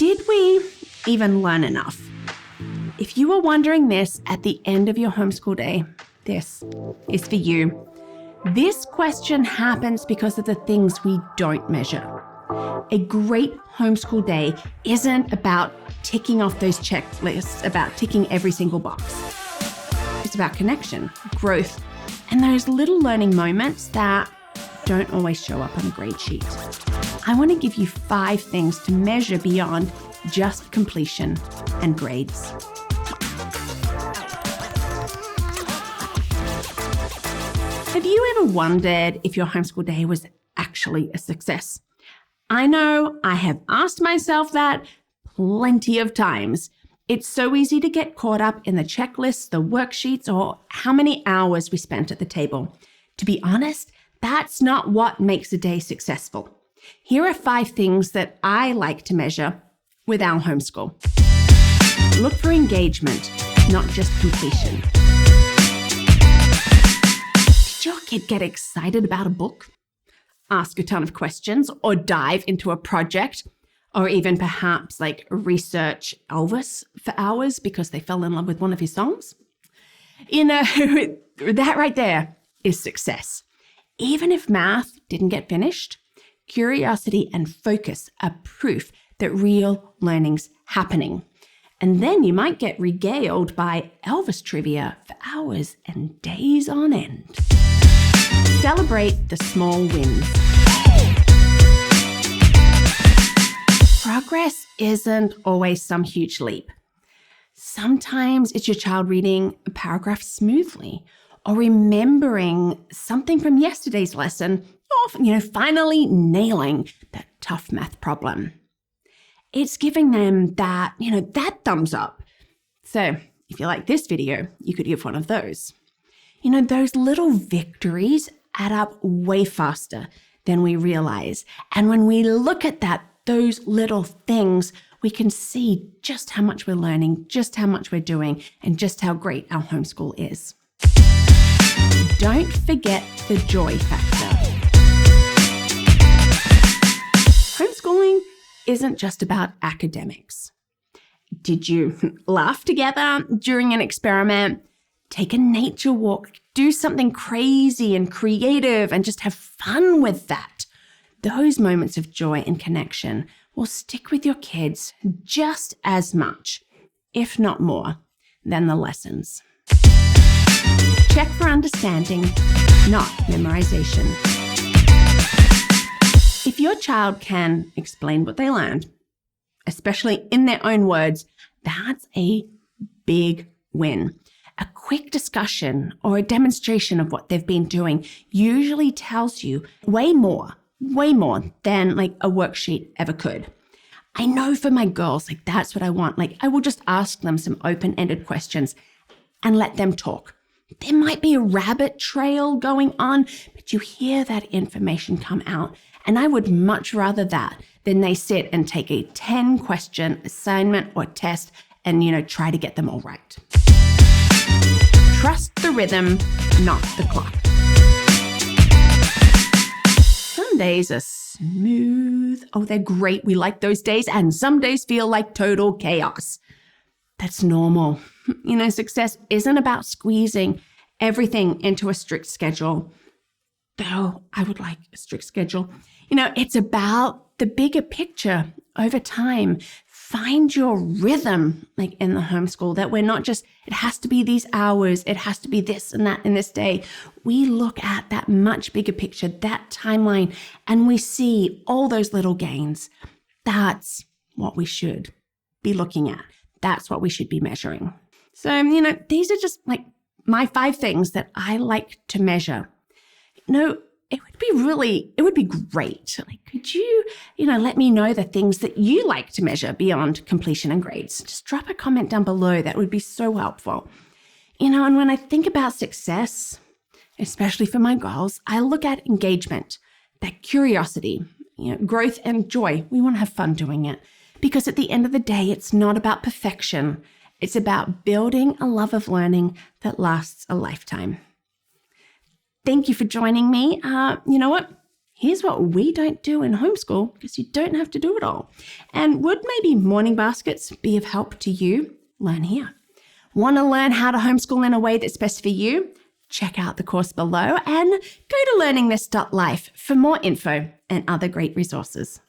Did we even learn enough? If you are wondering this at the end of your homeschool day, this is for you. This question happens because of the things we don't measure. A great homeschool day isn't about ticking off those checklists, about ticking every single box. It's about connection, growth, and those little learning moments that don't always show up on a grade sheet. I want to give you 5 things to measure beyond just completion and grades. Have you ever wondered if your homeschool day was actually a success? I know I have asked myself that plenty of times. It's so easy to get caught up in the checklists, the worksheets, or how many hours we spent at the table. To be honest, that's not what makes a day successful. Here are 5 things that I like to measure with our homeschool. Look for engagement, not just completion. Did your kid get excited about a book? Ask a ton of questions or dive into a project, or even perhaps research Elvis for hours because they fell in love with one of his songs? You know, that right there is success. Even if math didn't get finished, curiosity and focus are proof that real learning's happening. And then you might get regaled by Elvis trivia for hours and days on end. Celebrate the small wins. Progress isn't always some huge leap. Sometimes it's your child reading a paragraph smoothly or remembering something from yesterday's lesson or, finally nailing that tough math problem. It's giving them that thumbs up. So if you like this video, you could give one of those. Those little victories add up way faster than we realize. And when we look at those little things, we can see just how much we're learning, just how much we're doing, and just how great our homeschool is. Don't forget the joy factor. Homeschooling isn't just about academics. Did you laugh together during an experiment? Take a nature walk, do something crazy and creative and just have fun with that. Those moments of joy and connection will stick with your kids just as much, if not more, than the lessons. Check for understanding, not memorization. If your child can explain what they learned, especially in their own words, that's a big win. A quick discussion or a demonstration of what they've been doing usually tells you way more than a worksheet ever could. I know for my girls, that's what I want. I will just ask them some open-ended questions and let them talk. There might be a rabbit trail going on, but you hear that information come out. And I would much rather that than they sit and take a 10-question assignment or test and, try to get them all right. Trust the rhythm, not the clock. Some days are smooth. Oh, they're great. We like those days. And some days feel like total chaos. That's normal. Success isn't about squeezing everything into a strict schedule. Though I would like a strict schedule. It's about the bigger picture over time. Find your rhythm, in the homeschool, that we're not just, it has to be these hours, it has to be this and that in this day. We look at that much bigger picture, that timeline, and we see all those little gains. That's what we should be looking at. That's what we should be measuring. So, these are just my 5 things that I like to measure. It would be great. Could you, let me know the things that you like to measure beyond completion and grades? Just drop a comment down below. That would be so helpful. And when I think about success, especially for my girls, I look at engagement, that curiosity, growth and joy. We want to have fun doing it because at the end of the day, it's not about perfection. It's about building a love of learning that lasts a lifetime. Thank you for joining me. You know what? Here's what we don't do in homeschool, because you don't have to do it all. And would maybe morning baskets be of help to you? Learn here. Want to learn how to homeschool in a way that's best for you? Check out the course below and go to LearningThis.Life for more info and other great resources.